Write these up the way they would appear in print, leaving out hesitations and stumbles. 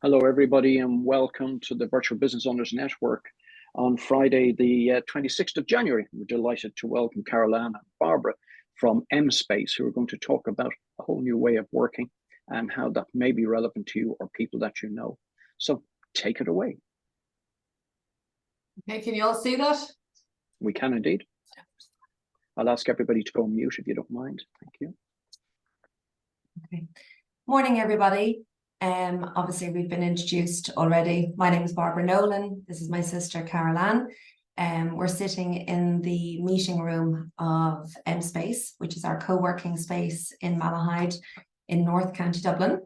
Hello, everybody, and welcome to the Virtual Business Owners Network on Friday, the 26th of January. We're delighted to welcome Carol Ann and Barbara from MSpace, who are going to talk about a whole new way of working and how that may be relevant to you or people that you know. So take it away. Okay, can you all see that? We can indeed. I'll ask everybody to go on mute if you don't mind. Thank you. Okay. Morning, everybody. Obviously, we've been introduced already. My name is Barbara Nolan. This is my sister, Carol Ann. We're sitting in the meeting room of MSpace, which is our co-working space in Malahide in North County Dublin.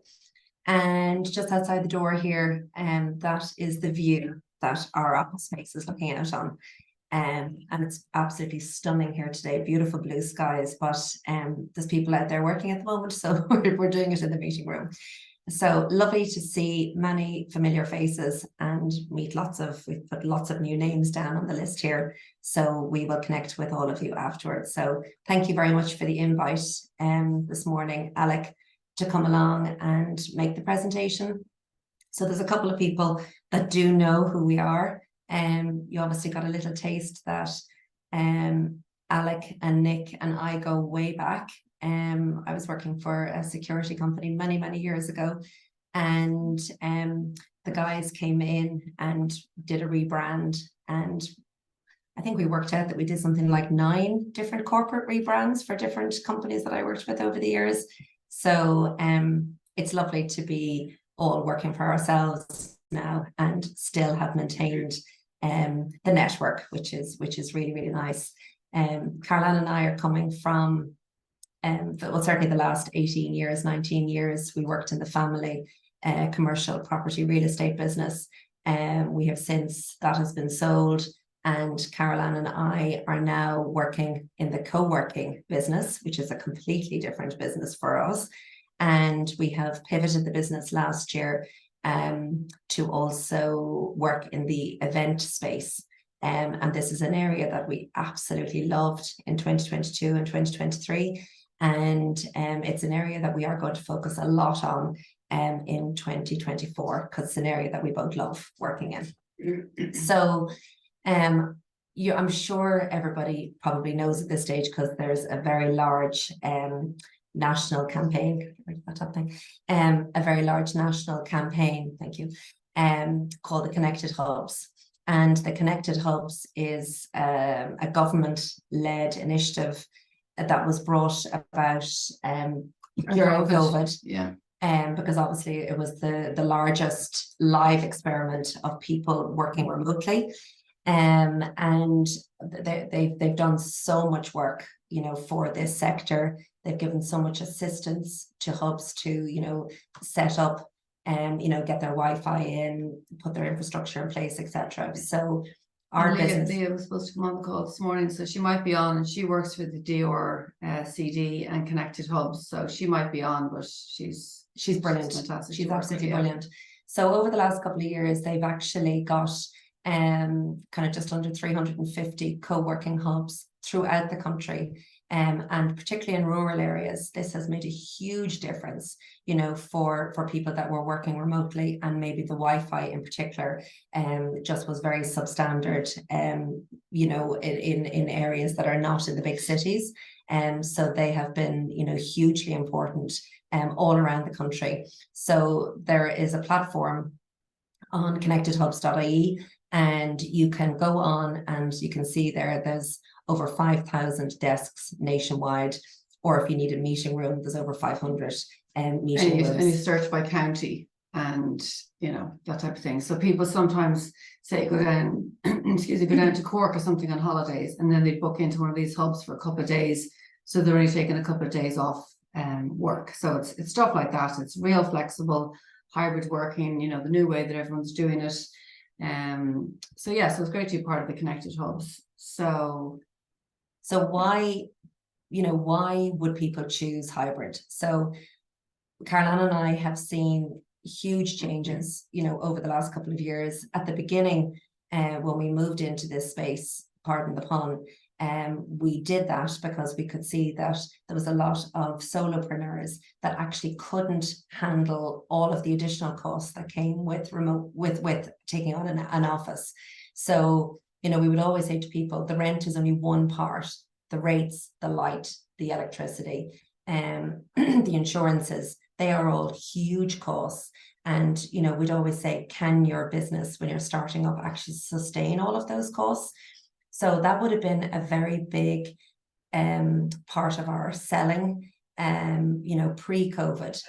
And just outside the door here, that is the view that our office space is looking out on. And it's absolutely stunning here today, beautiful blue skies, but there's people out there working at the moment, so we're doing it in the meeting room. So lovely to see many familiar faces and meet we've put lots of new names down on the list here. So we will connect with all of you afterwards. So thank you very much for the invite this morning, Alec, to come along and make the presentation. So there's a couple of people that do know who we are. You obviously got a little taste that Alec and Nick and I go way back. I was working for a security company many years ago, and the guys came in and did a rebrand, and I think we worked out that we did something like 9 different corporate rebrands for different companies that I worked with over the years. So it's lovely to be all working for ourselves now and still have maintained the network, which is really nice. Carol Ann and I are coming from well, certainly the last 18 years, 19 years, we worked in the family commercial property real estate business. We have since that has been sold, and Carol Ann and I are now working in the co-working business, which is a completely different business for us. And we have pivoted the business last year to also work in the event space. And this is an area that we absolutely loved in 2022 and 2023. And it's an area that we are going to focus a lot on in 2024, because it's an area that we both love working in. So I'm sure everybody probably knows at this stage, because there's a very large national campaign, a very large national campaign, thank you, called the Connected Hubs. And the Connected Hubs is a government-led initiative that was brought about during COVID. Yeah. Because obviously it was the largest live experiment of people working remotely. And they've done so much work, for this sector. They've given so much assistance to hubs to, set up and, get their Wi-Fi in, put their infrastructure in place, etc. So our business. Leah was supposed to come on the call this morning, so she might be on, and she works for the DOR CD and Connected Hubs, so she might be on, but she's brilliant. She's fantastic. She's absolutely brilliant. So over the last couple of years, they've actually got kind of just under 350 co-working hubs throughout the country. And particularly in rural areas, this has made a huge difference, for people that were working remotely, and maybe the Wi-Fi in particular just was very substandard, in areas that are not in the big cities. So they have been, hugely important all around the country. So there is a platform on connectedhubs.ie, and you can go on and you can see there's over 5,000 desks nationwide, or if you need a meeting room, there's over 500 meeting rooms. And you search by county and, that type of thing. So people sometimes say, go down to Cork or something on holidays, and then they book into one of these hubs for a couple of days. So they're only taking a couple of days off work. So it's stuff like that. It's real flexible, hybrid working, the new way that everyone's doing it. So it's great to be part of the Connected Hubs. So why would people choose hybrid? So Carol Ann and I have seen huge changes, over the last couple of years. At the beginning, when we moved into this space, pardon the pun, We did that because we could see that there was a lot of solopreneurs that actually couldn't handle all of the additional costs that came with remote, with taking on an office. So, you know, we would always say to people, the rent is only one part, the rates, the light, the electricity, the insurances, they are all huge costs. And, you know, we'd always say, can your business, when you're starting up, actually sustain all of those costs? So that would have been a very big part of our selling, you know, pre-COVID,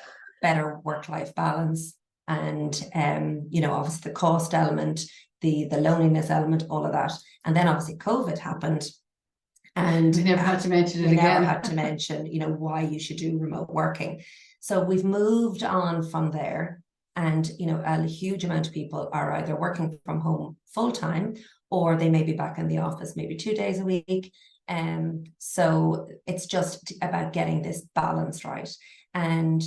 better work-life balance, and, you know, obviously the cost element, the loneliness element, all of that. And then obviously COVID happened. And we never had to mention it again. We never had to mention, you know, why you should do remote working. So we've moved on from there. And, you know, a huge amount of people are either working from home full-time, or they may be back in the office maybe 2 days a week. So it's just about getting this balance right. And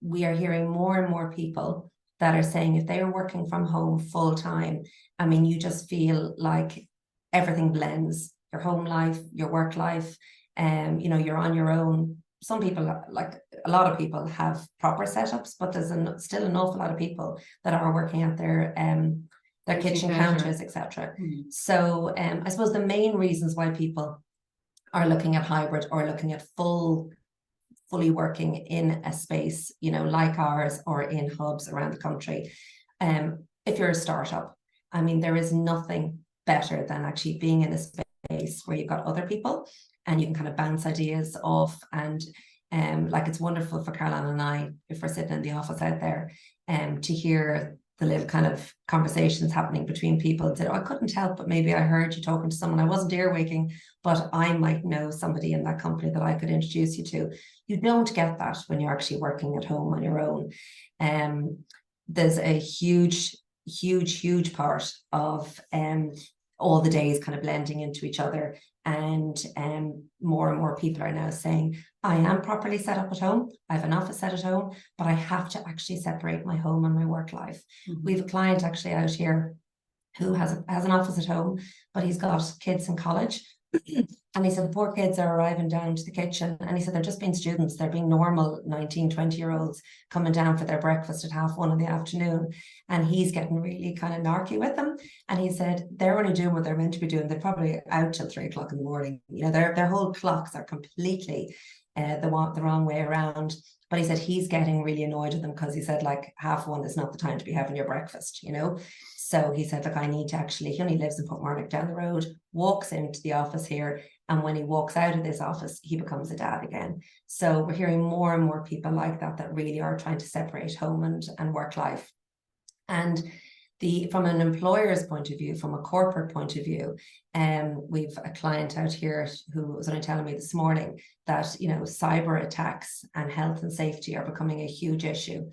we are hearing more and more people that are saying if they are working from home full time, I mean, you just feel like everything blends, your home life, your work life, you know, you're on your own. Some people, like a lot of people, have proper setups, but there's still an awful lot of people that are working at their kitchen counters, etc. So I suppose the main reasons why people are looking at hybrid or looking at fully working in a space, you know, like ours, or in hubs around the country. If you're a startup, I mean, there is nothing better than actually being in a space where you've got other people and you can kind of bounce ideas off. And like, it's wonderful for Carol Ann and I, if we're sitting in the office out there, to hear the little kind of conversations happening between people, and said, oh, I couldn't help but maybe I heard you talking to someone. I wasn't earwigging, but I might know somebody in that company that I could introduce you to. You don't get that when you're actually working at home on your own. There's a huge part of all the days kind of blending into each other. And more and more people are now saying, I am properly set up at home. I have an office set at home, but I have to actually separate my home and my work life. We have a client actually out here who has an office at home, but he's got kids in college. And he said the poor kids are arriving down to the kitchen, and he said they're just being students, they're being normal 19, 20-year-olds coming down for their breakfast at 1:30 in the afternoon, and he's getting really kind of narky with them. And he said they're only doing what they're meant to be doing. They're probably out till 3 o'clock in the morning. You know, their whole clocks are completely the wrong way around. But he said he's getting really annoyed with them, because he said, like, 1:30 is not the time to be having your breakfast, you know. So he said, look, I need to actually, he only lives in Portmarnock down the road, walks into the office here, and when he walks out of this office, he becomes a dad again. So we're hearing more and more people like that really are trying to separate home and work life. And from an employer's point of view, from a corporate point of view, we've a client out here who was only telling me this morning that, you know, cyber attacks and health and safety are becoming a huge issue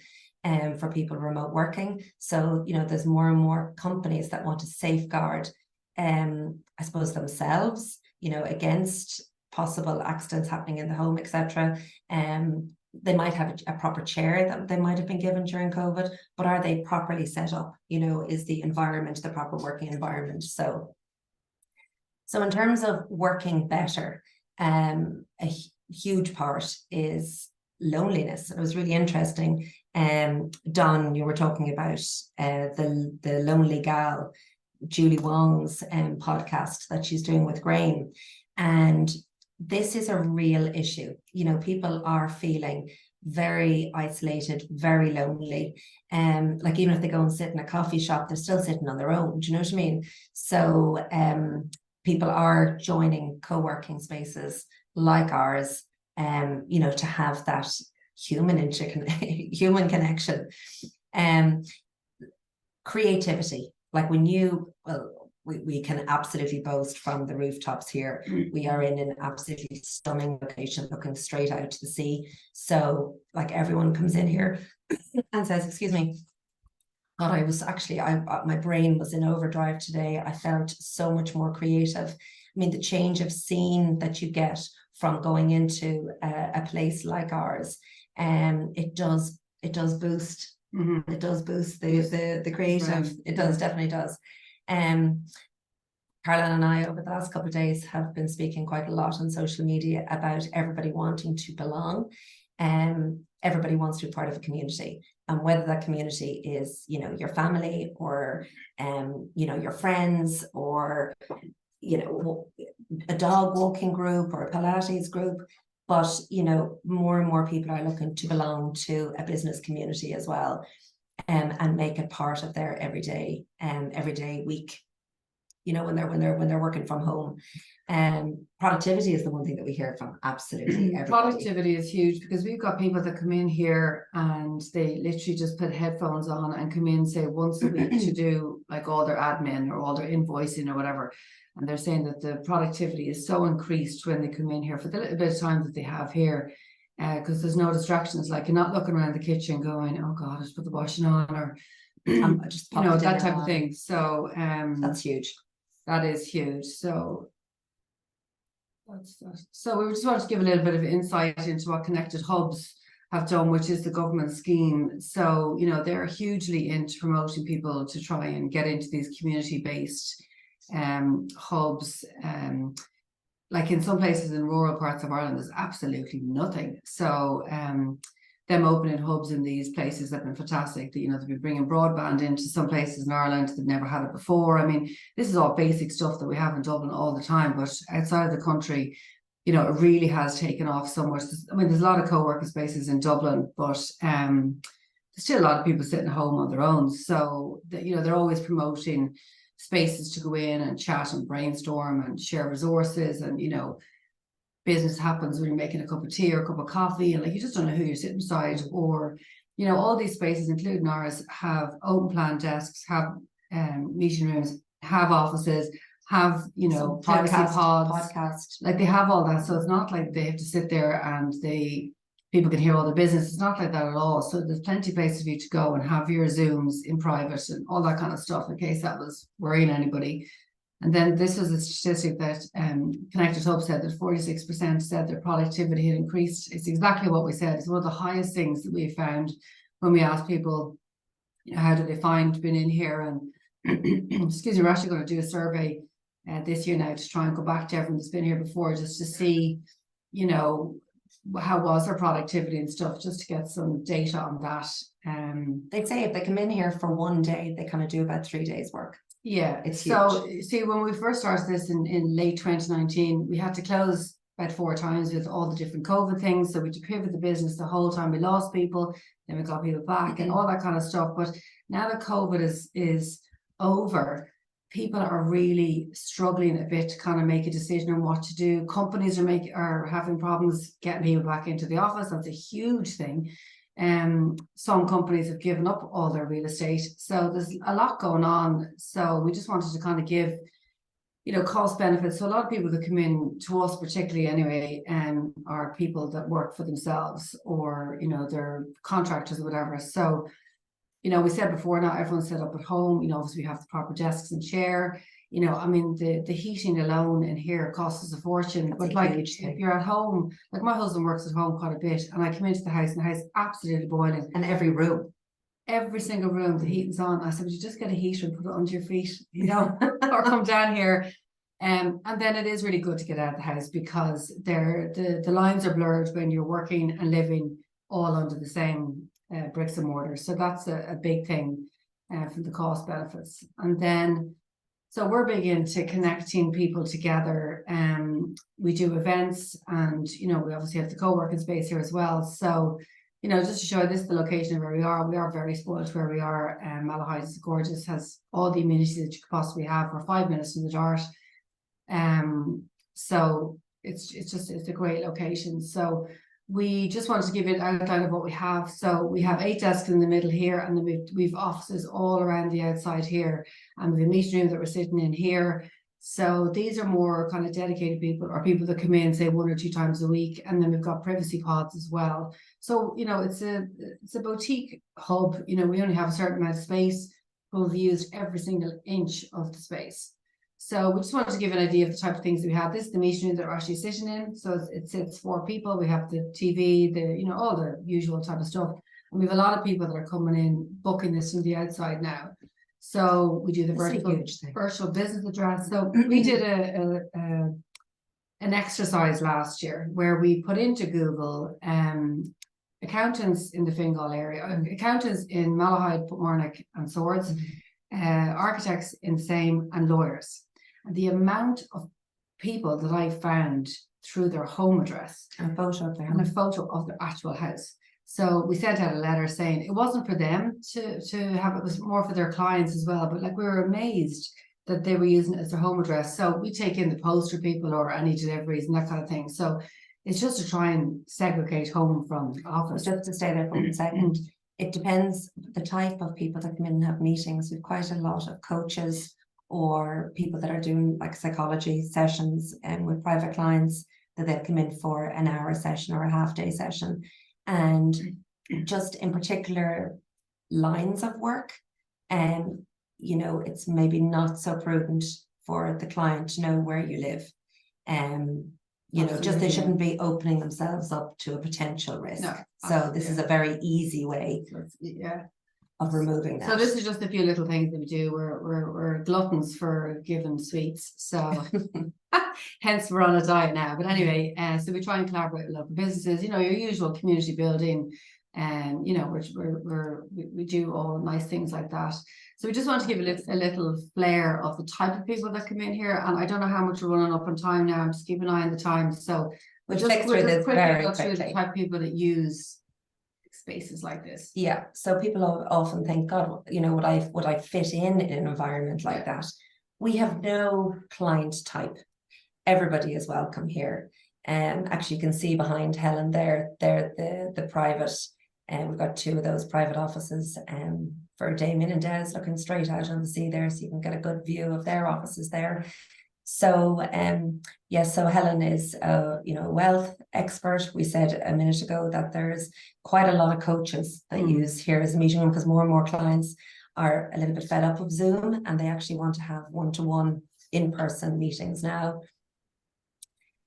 for people remote working. So, you know, there's more and more companies that want to safeguard, I suppose, themselves, you know, against possible accidents happening in the home, etc. They might have a proper chair that they might have been given during COVID, but are they properly set up? You know, is the environment the proper working environment? So in terms of working better, a huge part is loneliness. It was really interesting. Don, you were talking about the Lonely Gal, Julie Wong's podcast that she's doing with Grain. And this is a real issue. You know, people are feeling very isolated, very lonely. Like, even if they go and sit in a coffee shop, they're still sitting on their own. Do you know what I mean? So people are joining co-working spaces like ours, you know, to have that human connection. Creativity, like when you, we can absolutely boast from the rooftops here. We are in an absolutely stunning location looking straight out to the sea. So like, everyone comes in here and says, excuse me, God, I was actually, my brain was in overdrive today. I felt so much more creative. I mean, the change of scene that you get from going into a place like ours, it does boost. It does boost the creative. It does, definitely does. Caroline and I over the last couple of days have been speaking quite a lot on social media about everybody wanting to belong. Everybody wants to be part of a community, and whether that community is, you know, your family or, you know, your friends, or, you know, a dog walking group or a Pilates group. But, you know, more and more people are looking to belong to a business community as well, and make it part of their everyday week. You know, when they're working from home. Productivity is the one thing that we hear from absolutely everybody. Productivity is huge, because we've got people that come in here and they literally just put headphones on and come in, say, once a week to do like all their admin or all their invoicing or whatever. And they're saying that the productivity is so increased when they come in here for the little bit of time that they have here, because there's no distractions. Like, you're not looking around the kitchen going, oh God, I just put the washing on, or just you know, that type of thing. So that's huge. That is huge. So that's that. So we just want to give a little bit of insight into what Connected Hubs have done, which is the government scheme. So, you know, they're hugely into promoting people to try and get into these community-based hubs. Like in some places in rural parts of Ireland, there's absolutely nothing. So them opening hubs in these places have been fantastic. You know, they've been bringing broadband into some places in Ireland that never had it before. I mean, this is all basic stuff that we have in Dublin all the time, but outside of the country, you know, it really has taken off so much. I mean, there's a lot of co-working spaces in Dublin, but there's still a lot of people sitting at home on their own. So, you know, they're always promoting spaces to go in and chat and brainstorm and share resources. And, you know, business happens when you're making a cup of tea or a cup of coffee, and like, you just don't know who you're sitting beside. Or, you know, all these spaces, including ours, have open plan desks, have meeting rooms, have offices, have, you know, privacy podcast. Like, they have all that. So it's not like they have to sit there and people can hear all the business. It's not like that at all. So there's plenty of places for you to go and have your Zooms in private and all that kind of stuff, in case that was worrying anybody. And then this was a statistic that Connected Hub said that 46% said their productivity had increased. It's exactly what we said. It's one of the highest things that we found when we asked people, you know, how do they find being in here? And excuse me, we're actually going to do a survey this year now to try and go back to everyone that's been here before, just to see, you know, how was their productivity and stuff, just to get some data on that. They'd say if they come in here for one day, they kind of do about 3 days work. Yeah, it's so huge. See, when we first started this in late 2019, we had to close about 4 times with all the different COVID things. So we had to pivot the business the whole time. We lost people, then we got people back and all that kind of stuff. But now that COVID is over, people are really struggling a bit to kind of make a decision on what to do. Companies are having problems getting people back into the office. That's a huge thing. Some companies have given up all their real estate. So there's a lot going on. So we just wanted to kind of give, you know, cost benefits. So a lot of people that come in to us, particularly anyway, are people that work for themselves, or, you know, they're contractors or whatever. So, you know, we said before, not everyone's set up at home. You know, obviously we have the proper desks and chair. You know, I mean, the heating alone in here costs us a fortune. But like, if you're at home, like my husband works at home quite a bit, and I come into the house and the house is absolutely boiling. And every single room, the heating's on. I said, would you just get a heater and put it under your feet, you know, or come down here? And then it is really good to get out of the house, because the lines are blurred when you're working and living all under the same bricks and mortar. So that's a big thing from the cost benefits. And then, so we're big into connecting people together. We do events, and, you know, we obviously have the co-working space here as well. So, you know, just to show this, the location of where we are very spoiled where we are. Malahide is gorgeous, has all the amenities that you could possibly have. We're 5 minutes from the Dart. So it's a great location. So we just wanted to give you an outline of what we have. So we have 8 desks in the middle here, and then we've offices all around the outside here, and we have a meeting room that we're sitting in here. So these are more kind of dedicated people, or people that come in, say, 1 or 2 times a week. And then we've got privacy pods as well. So, you know, it's a boutique hub. You know, we only have a certain amount of space, but we've used every single inch of the space. So we just wanted to give an idea of the type of things that we have. This is the meeting room that we're actually sitting in. So it sits 4 people. We have the TV, you know, all the usual type of stuff. And we have a lot of people that are coming in, booking this from the outside now. So we do the That's a huge thing. virtual business address. So we did an exercise last year where we put into Google accountants in the Fingal area, accountants in Malahide, Portmarnock and Swords, architects in Same and lawyers. And the amount of people that I found through their home address And a photo of their and a photo of their actual house. So we sent out a letter saying it wasn't for them to have, it was more for their clients as well. But like, we were amazed that they were using it as their home address. So we take in the poster people or any deliveries and that kind of thing. So it's just to try and segregate home from office. Just to stay there for 1 second, it depends the type of people that come in and have meetings. We've quite a lot of coaches or people that are doing like psychology sessions and with private clients that they've come in for an hour session or a half-day session. And just in particular lines of work, you know, it's maybe not so prudent for the client to know where you live. You know, just they shouldn't be opening themselves up to a potential risk. No, so this is a very easy way of removing that. So this is just a few little things that we do. We're gluttons for giving sweets. So hence we're on a diet now. But anyway, so we try and collaborate with local businesses, you know, your usual community building, and you know, we do all nice things like that. So we just want to give a little flair of the type of people that come in here. And I don't know how much we're running up on time now. I'm just keeping an eye on the time. So we'll just quickly go through the type of people that use spaces like this. Yeah. So people often think, God, you know, would I fit in an environment like that? We have no client type. Everybody is welcome here. Actually, you can see behind Helen there, they're the private, and we've got 2 of those private offices for Damien and Des looking straight out on the sea there, so you can get a good view of their offices there. So yes, so Helen is you know, a wealth expert. We said a minute ago that there's quite a lot of coaches that use here as a meeting room, because more and more clients are a little bit fed up of Zoom and they actually want to have one-to-one in-person meetings now.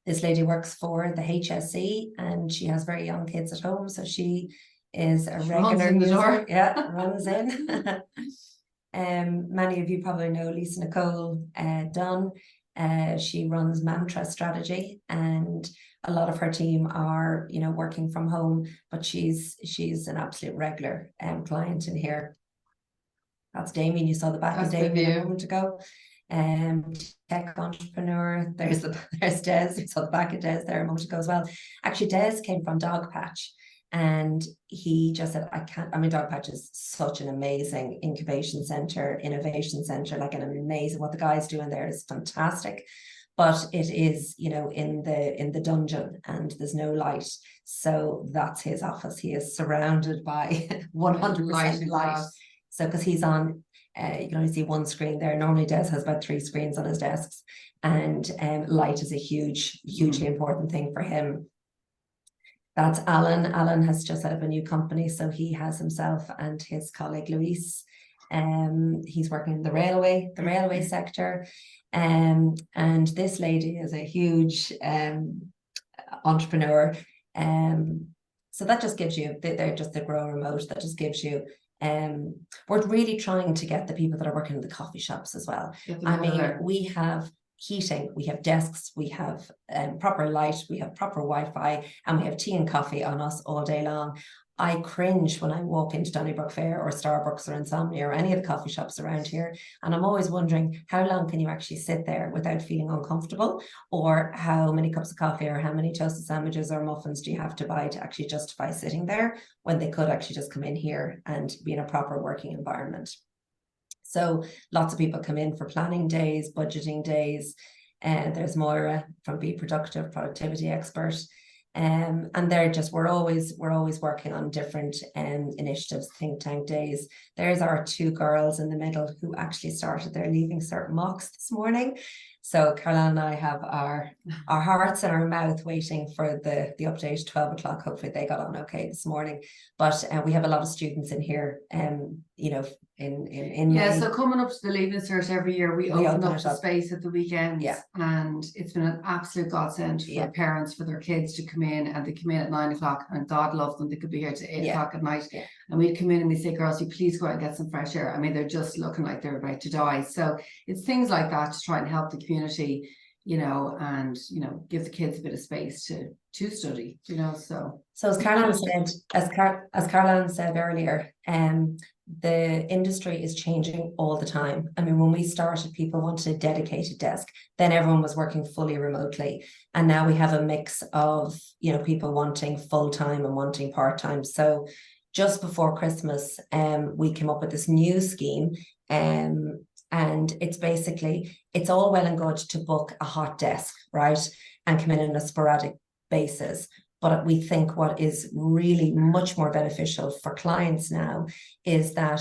This lady works for the HSE and she has very young kids at home, so she is a regular user. Yeah, runs in. Many of you probably know Lisa Nicole Dunn. She runs Mantra Strategy, and a lot of her team are, you know, working from home, but she's an absolute regular client in here. That's Damien. You saw the back of Damien a moment ago. Tech entrepreneur. There's Des. You saw the back of Des there a moment ago as well. Actually, Des came from Dogpatch, and he just said, Dogpatch is such an amazing incubation center, innovation center, like an amazing, what the guys doing there is fantastic. But it is, you know, in the dungeon and there's no light. So that's his office. He is surrounded by 100% light. So because he's on, you can only see one screen there. Normally Des has about 3 screens on his desks, and light is a hugely important thing for him. That's Alan. Alan has just set up a new company, so he has himself and his colleague Luis. He's working in the railway sector. And this lady is a huge entrepreneur. So that just gives you, they're just the grow remote, that just gives you, we're really trying to get the people that are working in the coffee shops as well. I mean, we have heating, we have desks, we have proper light, we have proper Wi-Fi, and we have tea and coffee on us all day long. I cringe when I walk into Donnybrook Fair or Starbucks or Insomnia or any of the coffee shops around here, and I'm always wondering, how long can you actually sit there without feeling uncomfortable, or how many cups of coffee or how many toasted sandwiches or muffins do you have to buy to actually justify sitting there, when they could actually just come in here and be in a proper working environment. So lots of people come in for planning days, budgeting days, and there's Moira from Be Productive, productivity expert. And they're just, we're always working on different initiatives, think tank days. There's our 2 girls in the middle who actually started their Leaving Cert mocks this morning. So Caroline and I have our hearts in our mouth waiting for the update 12 o'clock. Hopefully they got on okay this morning. But we have a lot of students in here, you you know, in Yeah, May. so coming up to the Leaving Cert every year, we open up the space at the weekends. Yeah. And it's been an absolute godsend for parents, for their kids to come in, and they come in at 9 o'clock, and God love them, they could be here to 8 o'clock at night. Yeah. And we'd come in and we say, girls, you please go out and get some fresh air. I mean, they're just looking like they're about to die. So it's things like that to try and help the community, you know, and, you know, give the kids a bit of space to study, you know. So as Caroline said, as Caroline said earlier, the industry is changing all the time. I mean, when we started, people wanted a dedicated desk. Then everyone was working fully remotely. And now we have a mix of, you know, people wanting full-time and wanting part-time. So just before Christmas, we came up with this new scheme. And it's basically, it's all well and good to book a hot desk, right? And come in on a sporadic basis. But we think what is really much more beneficial for clients now is that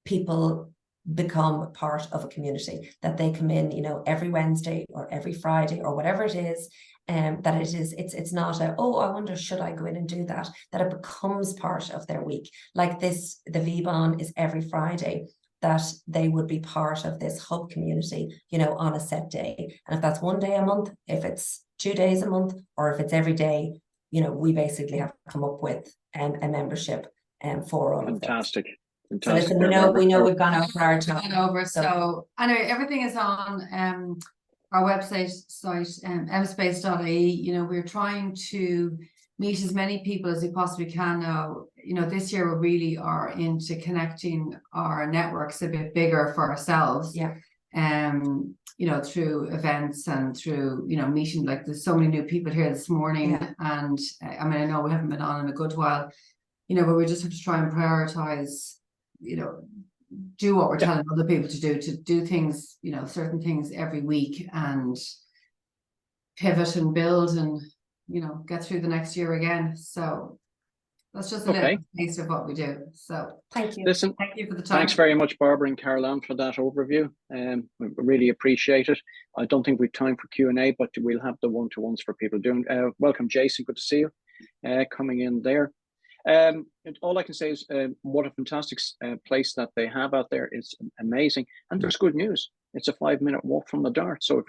people become part of a community, that they come in, you know, every Wednesday or every Friday or whatever it is, that it's not a, oh, I wonder, should I go in and do that? That it becomes part of their week. Like this, the VBON is every Friday, that they would be part of this hub community, you know, on a set day. And if that's 1 day a month, if it's 2 days a month, or if it's every day, you know, we basically have come up with a membership for all Fantastic. of them. Fantastic. So listen, we know we've gone over our time. So anyway, everything is on our website site, mspace.ie. You know, we're trying to meet as many people as we possibly can now. You know, this year we really are into connecting our networks a bit bigger for ourselves. Yeah. You know, through events and through, you know, meeting, like there's so many new people here this morning. Yeah. And I mean, I know we haven't been on in a good while, you know, but we just have to try and prioritize, you know, do what we're telling other people to do things, you know, certain things every week, and pivot and build and, you know, get through the next year again. So that's just a little taste of what we do. So thank you. Listen, thank you for the time. Thanks very much, Barbara and Carol Ann, for that overview. We really appreciate it. I don't think we've time for Q&A, but we'll have the one-to-ones for people doing. Welcome, Jason. Good to see you coming in there. All I can say is what a fantastic place that they have out there. It's amazing. And there's good news. It's a 5-minute walk from the Dart. So if